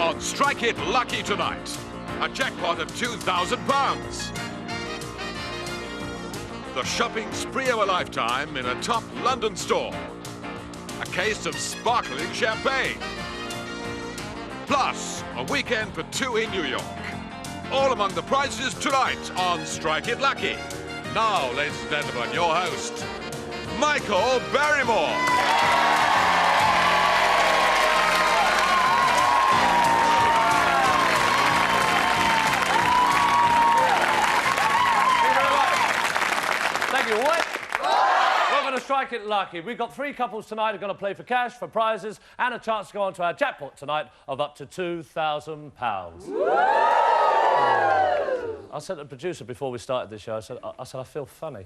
on Strike It Lucky tonight. A jackpot of £2,000. The shopping spree of a lifetime in a top London store. A case of sparkling champagne. Plus, a weekend for two in New York. All among the prizes tonight on Strike It Lucky. Now, ladies and gentlemen, your host, Michael Barrymore. Welcome to Strike It Lucky. We've got three couples tonight who are going to play for cash, for prizes, and a chance to go on to our jackpot tonight of up to £2,000. I said to the producer before we started this show, I said, I feel funny.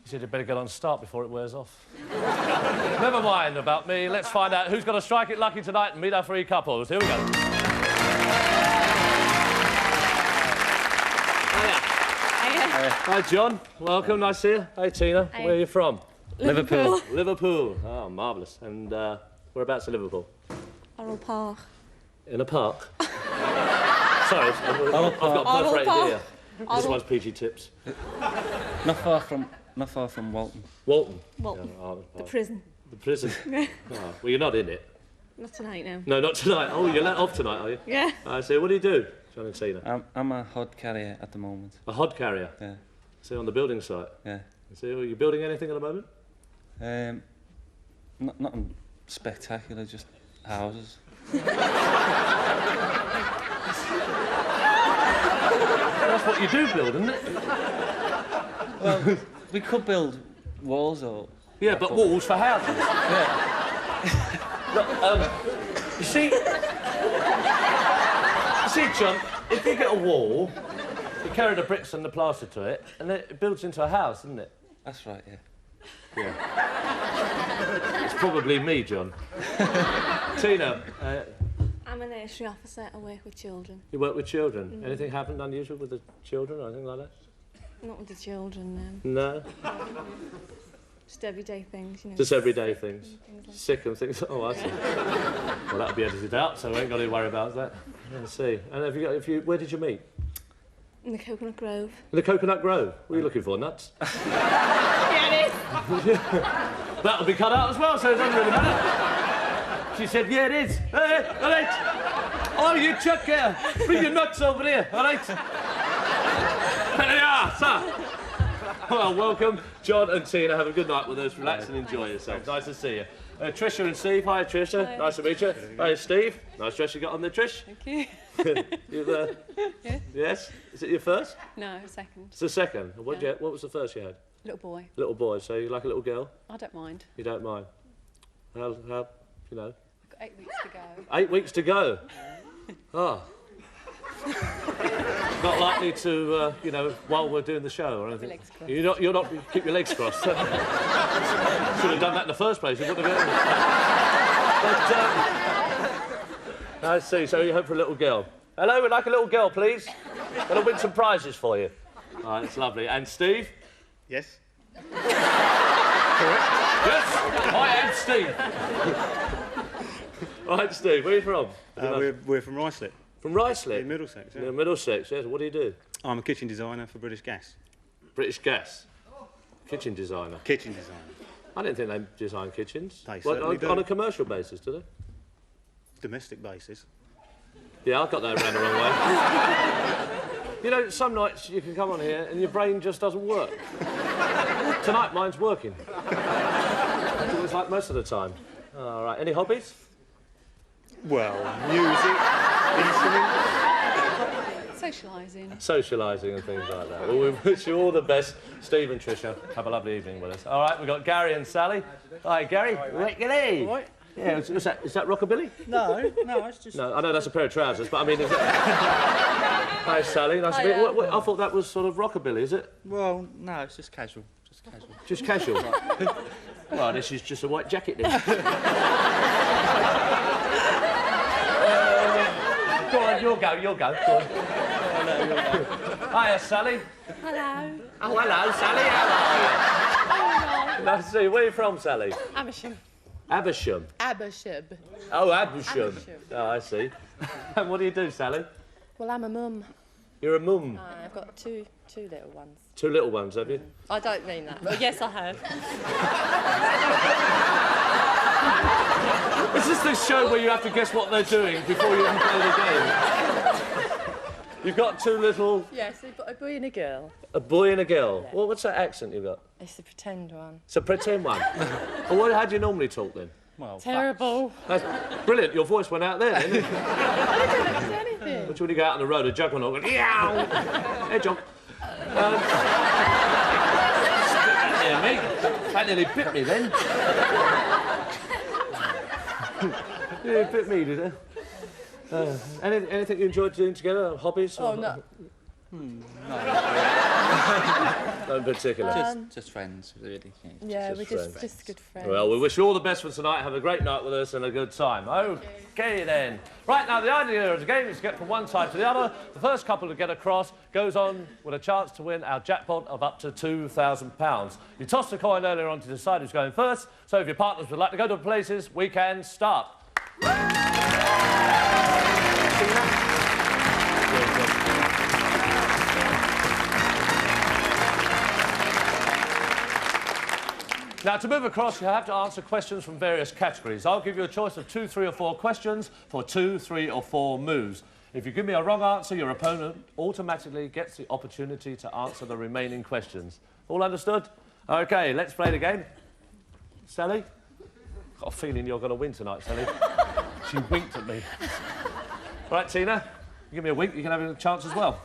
He said, you'd better get on start before it wears off. Never mind about me. Let's find out who's going to strike it lucky tonight and meet our three couples. Here we go. Hi, John. Welcome. Nice to see you. Hey, Tina. Hi. Where are you from? Liverpool. Liverpool. Oh, marvellous. And whereabouts in Liverpool? Oral Park. In a park? Sorry, I've got perforated ear. This one's PG Tips. Not far from Walton. Walton? Walton. Yeah, The prison. The prison? Oh, well, you're not in it. Not tonight, no. No, not tonight. Oh, you're let off tonight, are you? Yeah. I see. What do you do, John and Tina? I'm a hod carrier at the moment. A hod carrier? Yeah. See, on the building site? Yeah. See, are you building anything at the moment? Nothing spectacular, just houses. That's what you do build, isn't it? Well, we could build walls or... Yeah, but walls for houses. Yeah. Look, you see, John, if you get a wall, you carry the bricks and the plaster to it, and then it builds into a house, isn't it? That's right, yeah. Yeah. It's probably me, John. Tina, I'm a nursery officer. I work with children. you work with children. Anything happened unusual with the children or anything like that? Not with the children, No? just everyday things, you know. Just everyday things. Things like Sick and things. Oh, I see. Well, that'll be edited out, so we ain't got to worry about that. Let's see. And where did you meet? in the Coconut Grove. In the Coconut Grove? What are you looking for, nuts? Yeah, it is. That'll be cut out as well, so it doesn't really matter. She said, yeah, it is. Hey, all right. Oh, you chuck here. Bring your nuts over here, all right? There they are, sir. Well, welcome, John and Tina. Have a good night with us. Relax and enjoy yourself. Nice to see you. Tricia and Steve. Hi, Tricia. Hi. Nice to meet you. Hi, Steve. Nice dress you got on there, Trish. Thank you. You've, Yeah. yes? Is it your first? No, second. It's the second. What, Yeah. what was the first you had? Little boy. Little boy. So you like a little girl? I don't mind. You don't mind? How you know? I've got 8 weeks to go. 8 weeks to go. Oh. Not likely to, you know, while we're doing the show or anything. Legs crossed. You're not. Keep your legs crossed. Should have done that in the first place. You wouldn't have but, I see. So you hope for a little girl. Hello, we'd like a little girl, please. Gonna win some prizes for you. All right, that's lovely. And Steve? Yes. Correct. Yes. I am Steve. Right, Steve. Where are you from? We're from Ruislip, From Ruislip. in Middlesex. Yeah. Yeah, Middlesex, yes. What do you do? I'm a kitchen designer for British Gas. British Gas. Kitchen designer. Kitchen designer. I didn't think they design kitchens. They Well, certainly do. on a commercial basis, do they? Domestic basis. Yeah, I got that around the wrong way. You know, some nights you can come on here and your brain just doesn't work. Tonight, mine's working. It's like most of the time. All right, any hobbies? Well, music, instruments. Socialising. Socialising and things like that. Well, we wish you all the best. Steve and Tricia, have a lovely evening with us. All right, we've got Gary and Sally. Hi, Gary. Rickety. Right. Yeah, is that rockabilly? No, it's just... No, I know that's a pair of trousers, but I mean... Hi, Sally. Nice to meet you. I thought that was sort of rockabilly, is it? Well, no, it's just casual. Just casual? Well, this is just a white jacket then. Go on, you'll go. Go on. Hiya, Sally. Hello. Oh, hello, Sally. How are you? Nice to see you. Where are you from, Sally? Amersham. Abersham. Abersham. Oh, Abersham. Abersham. Oh, I see. And what do you do, Sally? Well, I'm a mum. You're a mum. I've got two little ones. 2 little ones, have you? I don't mean that. But yes, I have. Is this the show where you have to guess what they're doing before you even play the game? You've got 2 little... Yes, I've got a boy and a girl. A boy and a girl. Well, what's that accent you've got? It's the pretend one. It's a pretend one. Well, how do you normally talk then? Well, Terrible. That's brilliant. Your voice went out there, didn't it? I don't know anything. Which when you go out on the road, a juggernaut going, yow! Hey, John. Yeah, mate. That nearly bit me then. Yeah, it bit me, did it? Anything you enjoyed doing together? Hobbies? Oh, or- no. No in particular. just friends, really. Yeah, we're friends. just good friends. Well, we wish you all the best for tonight. Have a great night with us and a good time. Okay, then. Right, now, the idea of the game is to get from one side to the other. The first couple to get across goes on with a chance to win our jackpot of up to £2,000. You tossed a coin earlier on to decide who's going first, so if your partners would like to go to places, we can start. Now, to move across, you have to answer questions from various categories. I'll give you a choice of 2, 3 or 4 questions for 2, 3 or 4 moves. If you give me a wrong answer, your opponent automatically gets the opportunity to answer the remaining questions. All understood? OK, let's play the game. Sally? Got a feeling you're going to win tonight, Sally. She winked at me. Right, Tina, you give me a wink, you can have a chance as well.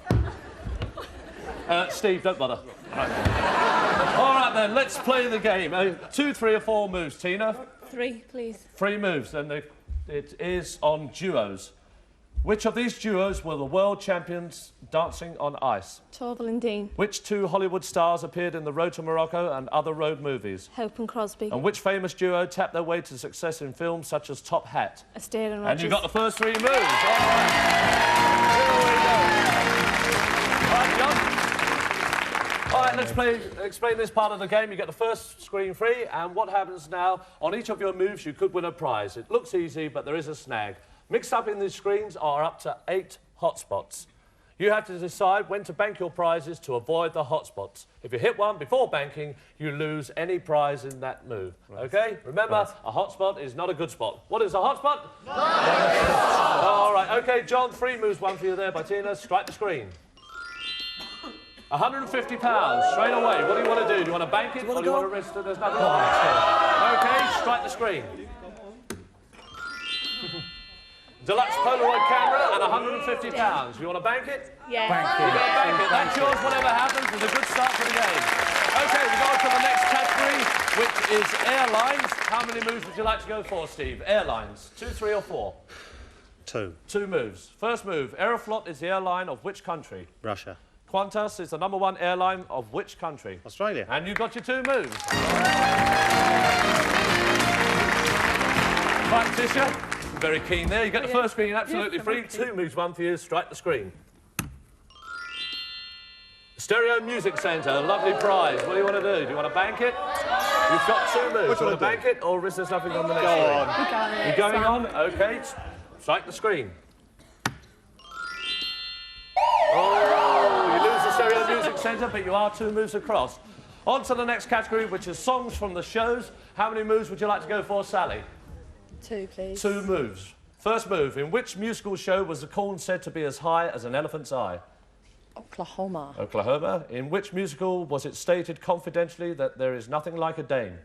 Steve, don't bother. All right, then, let's play the game. 2, 3 or 4 moves, Tina. 3, please. 3 moves, and it is on duos. Which of these duos were the world champions dancing on ice? Torval and Dean. Which 2 Hollywood stars appeared in The Road to Morocco and other road movies? Hope and Crosby. And which famous duo tapped their way to success in films such as Top Hat? Astaire and And Rogers. you got the first 3 moves. All right. Here we go. All right, John. All right, let's explain this part of the game. You get the first screen free, and what happens now, on each of your moves, you could win a prize. It looks easy, but there is a snag. Mixed up in these screens are up to 8 hotspots. You have to decide when to bank your prizes to avoid the hotspots. If you hit one before banking, you lose any prize in that move. Right. OK? Remember, a hotspot is not a good spot. What is a hotspot? No! All right, OK, John, 3 moves, 1 for you there by Tina. Strike the screen. £150 straight away. What do you want to do? Do you want to bank it or do you want to risk it? There's nothing on it. OK, strike the screen. Deluxe Polaroid camera and £150. You want to bank it? Yeah. Bank it. Bank it. That's yours, whatever happens. It's a good start to the game. OK, we go on to the next category, which is airlines. How many moves would you like to go for, Steve? Airlines. 2, 3 or 4? 2. 2 moves. First move, Aeroflot is the airline of which country? Russia. Qantas is the #1 airline of which country? Australia. And you got your 2 moves. Right, Tisha. Very keen there. You get the first screen absolutely free. 2 moves, 1 for you. Strike the screen. Stereo Music Centre, a lovely prize. What do you want to do? Do you want to bank it? You've got 2 moves. Do you want to bank it or is there nothing on the next screen? You're going on? OK. Strike the screen. Oh, you lose the Stereo Music Centre, but you are 2 moves across. On to the next category, which is songs from the shows. How many moves would you like to go for, Sally? 2, please. 2 moves. First move, in which musical show was the corn said to be as high as an elephant's eye? Oklahoma. Oklahoma. In which musical was it stated confidentially that there is nothing like a dame?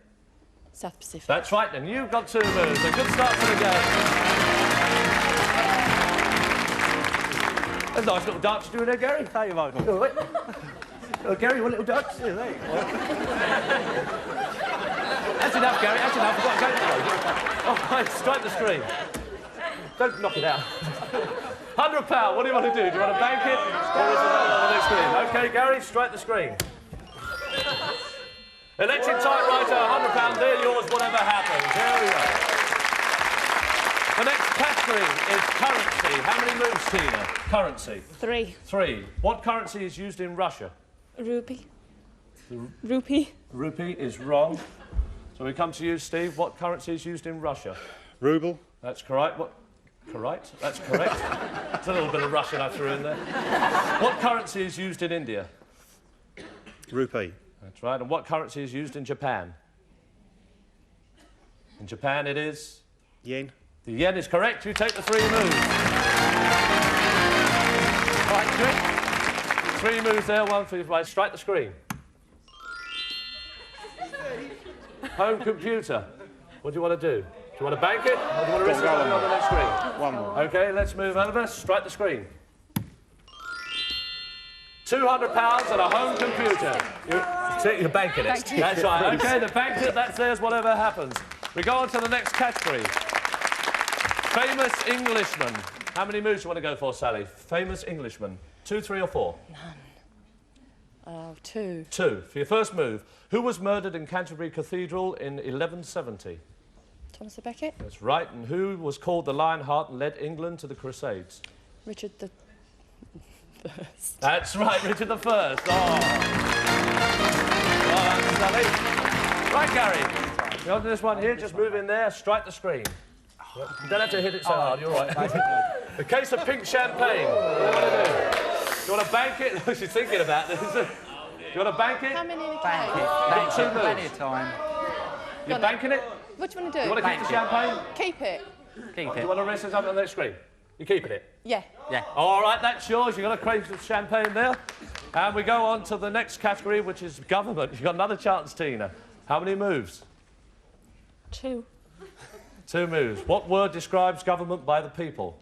South Pacific. That's right, and you've got 2 moves. A good start to the game. A nice little dance you're doing there, Gary. Thank you, Michael. All right. Gary, one little dance. Yeah, there you go. That's enough, Gary. That's enough. We've got to go. Oh, right, strike the screen. Don't knock it out. £100. What do you want to do? Do you want to bank it? Or is it on the next screen? OK, Gary, strike the screen. Electric typewriter, £100. They're yours, whatever happens. Here we go. The next category is currency. How many moves, Tina? Currency. 3. 3. What currency is used in Russia? Rupee. Rupee. Rupee is wrong. So we come to you, Steve. What currency is used in Russia? Ruble. That's correct. What? Correct? That's correct. There's a little bit of Russian I threw in there. What currency is used in India? Rupee. That's right. And what currency is used in Japan? In Japan it is? Yen. The yen is correct. You take the 3 moves. Right, good. 3 moves there, 1 for you. Right, strike the screen. Home computer. What do you want to do? Do you want to bank it, or do you want to risk it on the next screen? One more. OK, let's move over. Strike the screen. £200 and a home computer. You're banking it. That's right. OK, the banked it. That's theirs, whatever happens. We go on to the next category. Famous Englishman. How many moves do you want to go for, Sally? Famous Englishman. 2, 3 or 4? Oh, 2. 2. For your first move, who was murdered in Canterbury Cathedral in 1170? Thomas à Becket. That's right. And who was called the Lionheart and led England to the Crusades? Richard the First. That's right, Richard the First. Oh. Well done, Sally. Right, Gary. You on this one here, just move in there, strike the screen. You don't have to hit it so hard, you're right. The case of pink champagne. What do you want to do? You want to bank it? She's thinking about this. You want to bank it? How many in a Bank case? it. got 2 moves. Plenty of time. You're banking it? What do you want to do? You want to keep the champagne? Keep it. Keep You it. want to risk it on the next screen? You're keeping it? Yeah. Yeah. All right, that's yours. You've got a crate of champagne there. And we go on to the next category, which is government. You've got another chance, Tina. How many moves? 2. 2 moves. What word describes government by the people?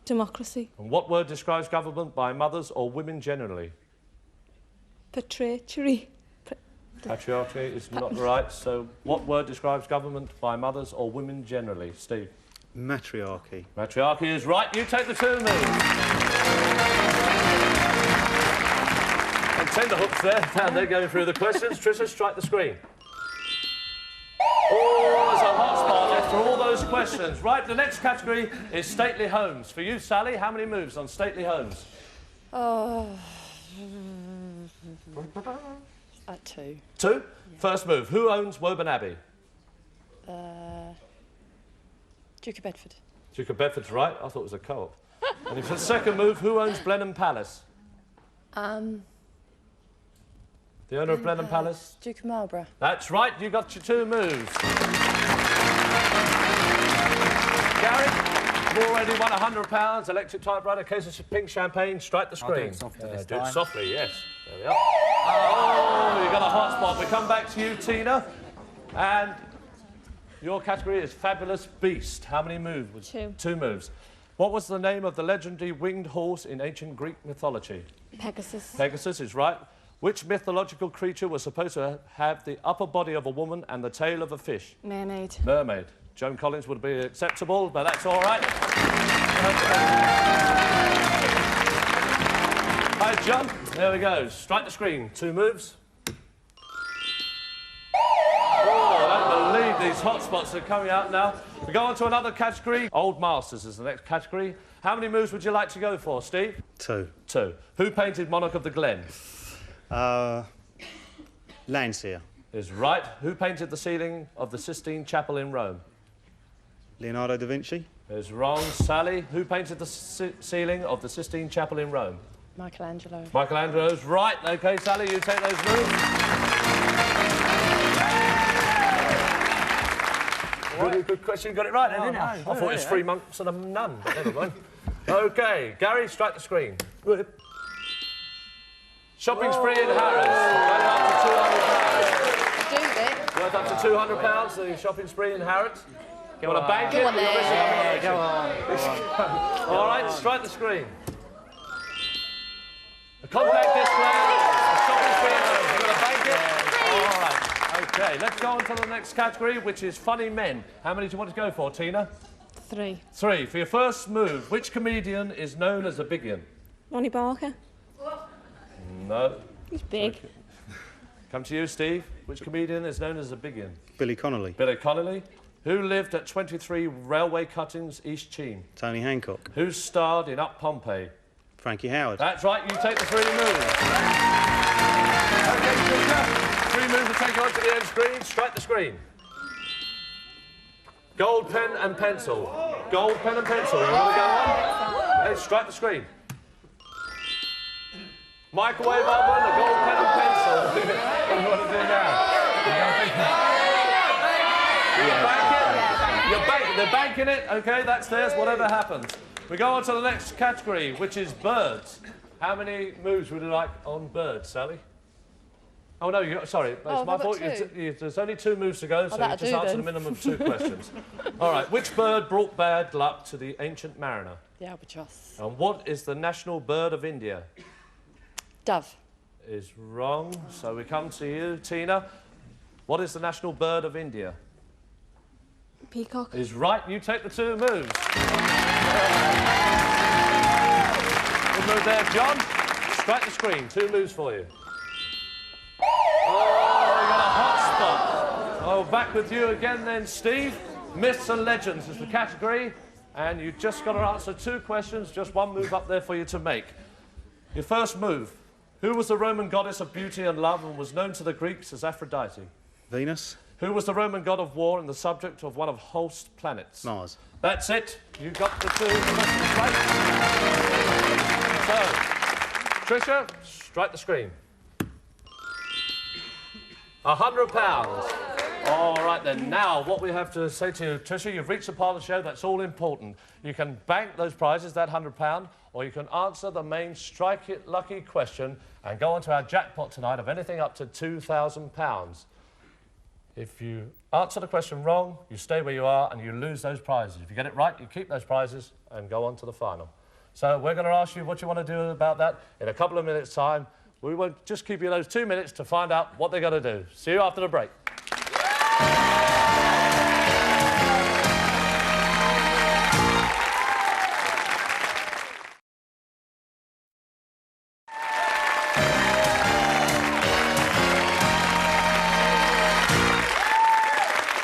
Democracy. And what word describes government by mothers or women generally? Patriarchy. Patriarchy is not right. So what word describes government by mothers or women generally? Steve? Matriarchy. Matriarchy is right. You take the 2 moves. And tenterhooks there, down there going through the questions. Trisha, strike the screen. Oh, there's a hot spot there for all those questions. Right, the next category is stately homes. For you, Sally, how many moves on stately homes? Oh. At 2. 2. First move, who owns Woburn Abbey? Duke of Bedford. Duke of Bedford's right. I thought it was a co-op. And for the second move, who owns Blenheim Palace? The owner of Blenheim Palace? Duke of Marlborough. That's right, you got your 2 moves. Gary, you've already won £100, electric typewriter, case of pink champagne, strike the screen. do it softly this Do it time. softly, yes. There we are. Oh, you got a hot spot. We come back to you, Tina. And your category is Fabulous Beast. How many moves? 2. 2 moves. What was the name of the legendary winged horse in ancient Greek mythology? Pegasus. Pegasus is right. Which mythological creature was supposed to have the upper body of a woman and the tail of a fish? Mermaid. Mermaid. Joan Collins would be acceptable, but that's all right. Hi, John. There we go. Strike the screen. 2 moves. Oh, I don't believe these hotspots are coming out now. We go on to another category. Old Masters is the next category. How many moves would you like to go for, Steve? 2. 2. Who painted Monarch of the Glen? Landseer. Is right. Who painted the ceiling of the Sistine Chapel in Rome? Leonardo da Vinci. Is wrong. Sally, who painted the ceiling of the Sistine Chapel in Rome? Michelangelo. Michelangelo's right. OK, Sally, you take those moves. Good question. You got it right, then, didn't you? I thought it was 3 months and a nun, but never mind. OK, Gary, strike the screen. Shopping spree in Harrods. Do it. Worth up to £200, the shopping spree in Harrods. You want to bank Go it? on there. Yeah, go on. All right, strike the screen. A compact display, a shopping spree in Harrods. You want to bank it? All right. OK, let's go on to the next category, which is funny men. How many do you want to go for, Tina? 3. 3. For your first move, which comedian is known as a big un? Ronnie Barker. No. He's big. Come to you, Steve. Which comedian is known as a big un? Billy Connolly. Billy Connolly. Who lived at 23 Railway Cuttings, East Cheam? Tony Hancock. Who starred in Up Pompeii? Frankie Howard. That's right, you take the 3 moves. OK, Ginger, 3 moves to take on to the end screen, strike the screen. Gold pen and pencil. Gold pen and pencil. You want to go on? Hey, strike the screen. Microwave oven, a gold pen and pencil. What do you want to do now? You're banking. They're banking it. Okay, that's theirs. Whatever happens. We go on to the next category, which is birds. How many moves would you like on birds, Sally? Oh, no, sorry, it's Oh, my I've got fault. two. There's only 2 moves to go, so you that'll just do answer then. the minimum of 2 questions. All right, which bird brought bad luck to the ancient mariner? The albatross. And what is the national bird of India? Dove. Is wrong, so we come to you, Tina. What is the national bird of India? Peacock. Is right, you take the 2 moves. Good move there, John. Strike the screen, 2 moves for you. Oh, you got a hot spot. Oh, back with you again then, Steve. Myths and legends is the category, and you just got to answer 2 questions, just 1 move up there for you to make. Your first move. Who was the Roman goddess of beauty and love and was known to the Greeks as Aphrodite? Venus. Who was the Roman god of war and the subject of one of Holst's planets? Mars. That's it. You got the 2 questions right. So, Tricia, strike the screen. £100. All right then, now what we have to say to you, Tricia, you've reached the part of the show that's all important. You can bank those prizes, that £100, or you can answer the main Strike It Lucky question and go on to our jackpot tonight of anything up to £2,000. If you answer the question wrong, you stay where you are and you lose those prizes. If you get it right, you keep those prizes and go on to the final. So we're going to ask you what you want to do about that in a couple of minutes' time. We will just keep you those 2 minutes to find out what they're going to do. See you after the break.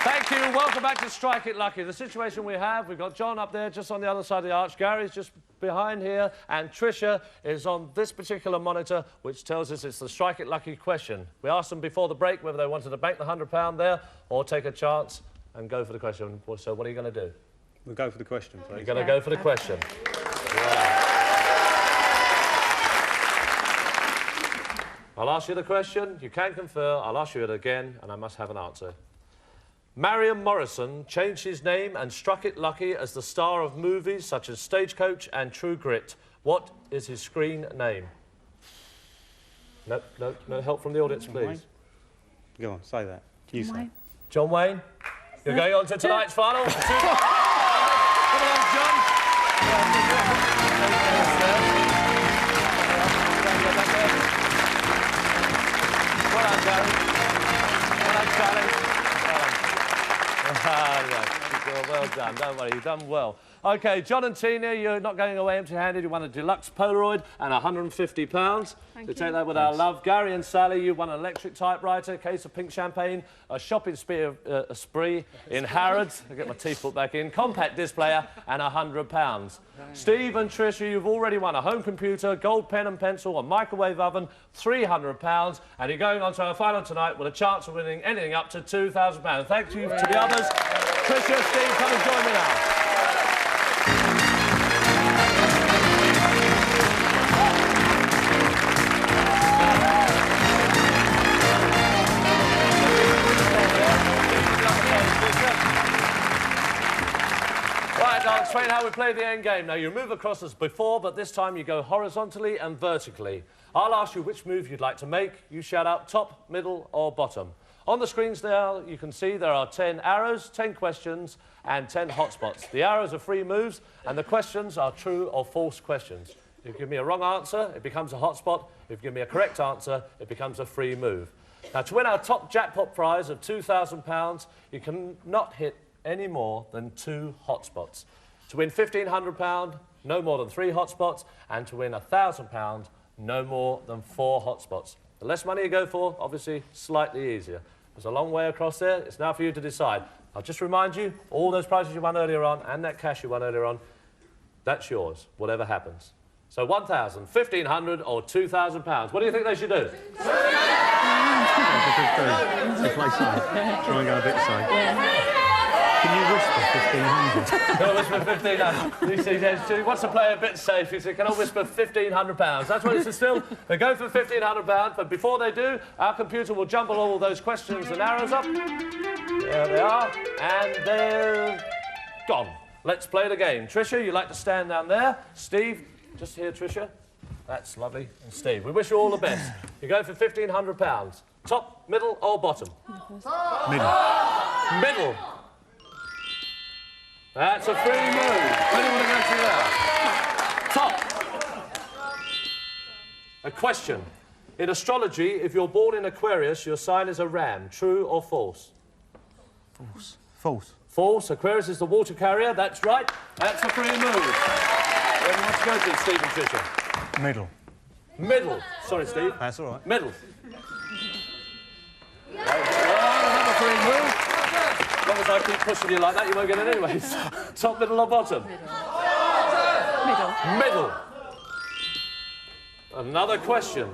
Thank you. Welcome back to Strike It Lucky. The situation we have, we've got John up there just on the other side of the arch. Gary's just behind here, and Tricia is on this particular monitor, which tells us it's the Strike It Lucky question. We asked them before the break whether they wanted to bank the £100 there or take a chance and go for the question. So what are you going to do? We'll go for the question, please. You're going to go for the question. I'll ask you the question, you can confer, I'll ask you it again, and I must have an answer. Marion Morrison changed his name and struck it lucky as the star of movies such as Stagecoach and True Grit. What is his screen name? No help from the audience, please. Go on, say that. You say it. John Wayne, you're going on to tonight's final. Come along, John. Well done, Gary. Well done, Charlie. Well done, don't worry, you've done well. OK, John and Tina, you're not going away empty-handed. You won a deluxe Polaroid and £150. Thank So you. take that with our love. Gary and Sally, you won an electric typewriter, a case of pink champagne, a shopping spree in Harrods, I'll get my teeth put back in, compact disc player and £100. Steve and Tricia, you've already won a home computer, gold pen and pencil, a microwave oven, £300, and you're going on to our final tonight with a chance of winning anything up to £2,000. Thank you to the others. Tricia, Steve, come and join me now. Right, I'll explain how we play the end game. Now, you move across as before, but this time you go horizontally and vertically. I'll ask you which move you'd like to make. You shout out top, middle, or bottom. On the screens there, you can see there are 10 arrows, 10 questions, and 10 hotspots. The arrows are free moves, and the questions are true or false questions. If you give me a wrong answer, it becomes a hotspot. If you give me a correct answer, it becomes a free move. Now, to win our top jackpot prize of £2,000, you cannot hit any more than 2 hotspots. To win £1,500, no more than 3 hotspots, and to win £1,000, no more than 4 hotspots. The less money you go for, obviously, slightly easier. There's a long way across there. It's now for you to decide. I'll just remind you, all those prizes you won earlier on and that cash you won earlier on, that's yours, whatever happens. So £1,000, £1,500 or £2,000. What do you think they should do? To play safe. Try and go a bit safe. Can you whisper 1,500? Can I whisper 1,500? He says, Judy wants to play a bit safe. He said, can I whisper £1,500? That's what it is still. They go for £1,500, but before they do, our computer will jumble all those questions and arrows up. There they are, and they're gone. Let's play the game. Tricia, you like to stand down there. Steve, just here, Tricia. That's lovely. And Steve, we wish you all the best. You're going for £1,500. Top, middle, or bottom? Middle. Middle. That's a free move. Where do you want to go to there? Top. A question. In astrology, if you're born in Aquarius, your sign is a ram. True or false? False. False. False. Aquarius is the water carrier. That's right. That's a free move. Where do you want to go to, Steve and Tricia? Middle. Middle. Sorry, Steve. That's all right. Middle. Another free move. As long as I keep pushing you like that, you won't get it anyway. Top, middle or bottom? Middle. Middle. Another question.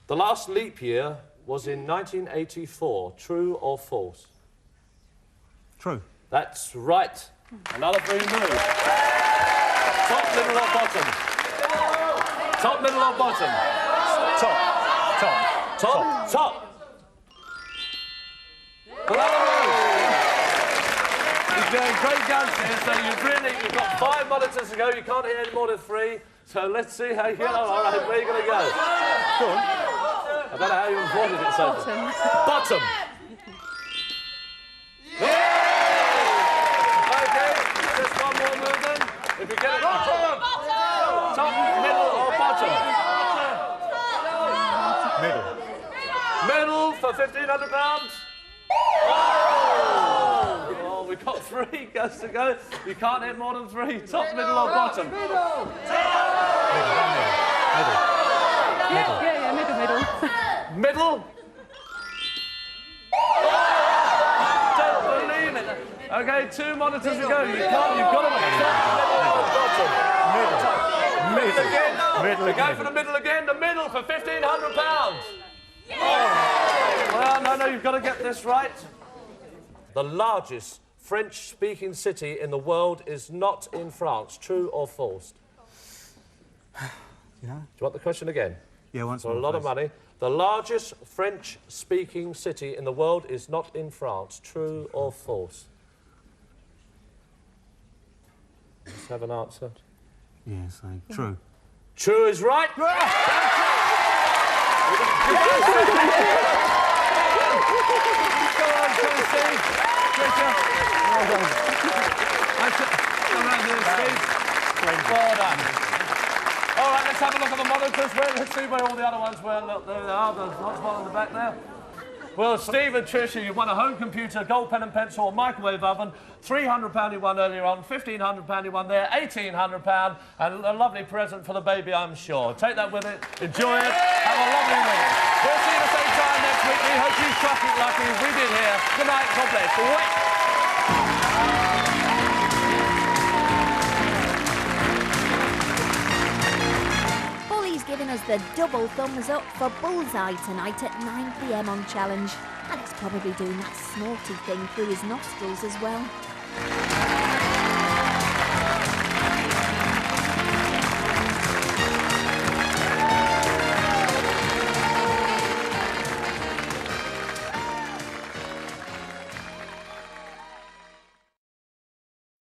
The last leap year was in 1984. True or false? True. That's right. Another free move. Top, middle or bottom? Top, middle or bottom? Top. Top. Top. Top. You're doing great guns here, so you've got 5 monitors to go. You can't hit any more than 3. So let's see how you get on. All right, where are you going to go? Go on. I don't know how you avoided it so far. Bottom. Yeah! OK, just one more move then. If you get it... Top, middle or bottom? Middle. Middle for £1,500. Oh, we've got 3 goes to go. You can't hit more than 3. Top, middle or bottom? Yeah, middle. Middle? Don't believe it. OK, 2 monitors to go. You've got to make top, middle or bottom. Middle again. Middle We again. go for the middle again. The middle for £1,500. Well, no, you've got to get this right. The largest French-speaking city in the world is not in France. True or false? You know? Do you want the question again? Yeah, once For more, a lot of please. money. The largest French-speaking city in the world is not in France. True or false? Let's have an answer. Yeah, so true. True is right. Go on, Steve. Tricia. Well done. Come around here, Steve. Well done. All right, let's have a look at the monitors. Let's see where all the other ones were. Look, there they are. There's lots one on the back there. Well, Steve and Tricia, you won a home computer, gold pen and pencil, a microwave oven, £300 you won earlier on, £1,500 you won there, £1,800, and a lovely present for the baby, I'm sure. Take that with it, enjoy it, have a lovely week. We'll see you the same time next week. We hope you struck it lucky as we did here. Good night, God bless. Giving us the double thumbs up for Bullseye tonight at 9 p.m. on Challenge. And it's probably doing that snorty thing through his nostrils as well.